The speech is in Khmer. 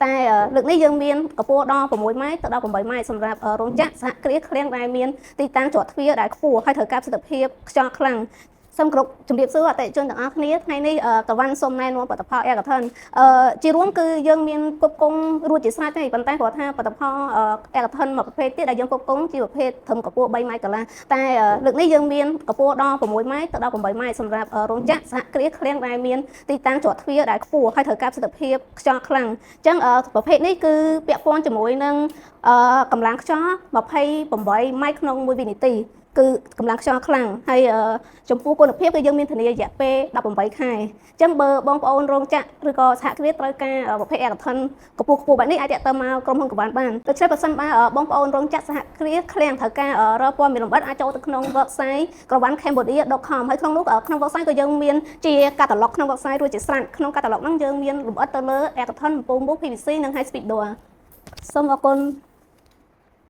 តែលើកនេះយើងមានកម្ពស់ដល់6ម៉ែត្រទៅដល់8ម៉ែត្រសម្រាប់រោងចក្រសហគ្រាសឃ្លាំងដែលមានទីតាំងជាប់ទ្វារដែលខ្ពស់ហើយត្រូវការប្រសិទ្ធភាពខ្យល់ខ្លាំងសូមគ្រប់ជំរាបសួរអតិថិជនទាំងអស់គ្នាថ្ងៃនេះកវ៉ាន់សូមណែនាំផលិតផល Aircon ជារួមគឺយើងមានគ្រប់គ្រងរួចជាស្រេចទេប៉ុន្តែគាត់ថាផលិតផល Aircon មួយប្រភេទទៀតដែលយើងគ្រប់គ្រងជាប្រភេទត្រឹមកម្ពស់3ម៉ែត្រកន្លះតែលើកនេះយើងមានកម្ពស់ដល់6ម៉ែត្រទៅដល់8ម៉ែត្រសម្រាប់រោងចក្រសហគ្រាសឃ្លាំងដែលមានទីតាំងជាប់ទ្វារដែលខ្ពស់ហើយត្រូវការប្រសិទ្ធភាពខ្យល់ខ្លាំងអញ្ចឹងប្រភេទនេះគឺពាក់ព័ន្ធជាមួយនឹងកម្លាំងខ្យល់28ម៉ែត្រក្នុង1វិនាទីគឺកម្លាំងខ្យល់ខ្លាំងហើយចំពោះគុណភាពគឺយើងមានធានារយៈពេល18ខែអញ្ចឹងបើបងប្អូនរោងចក្រឬក៏សហគ្រាសត្រូវការប្រភេទ Aircon កម្ពស់បែបនេះអាចតាក់ទងមកក្រុមហ៊ុនកវ៉ាន់បានដូច្នេះបើសិនបើបងប្អូនរោងចក្រសហគ្រាសឃ្លាំងត្រូវការរកព័ត៌មានលម្អិតអាចចូលទៅក្នុង website krawanCambodia.com ហើយក្នុងនោះក្នុង website ក៏យើងមានជា catalog ក្នុង website រួចជាស្រេចក្នុង catalog ហ្នឹងយើងមានលម្អិតទៅលើ Aircon បំពង់មូស PVC និង High Speed Door សូមអរគុណ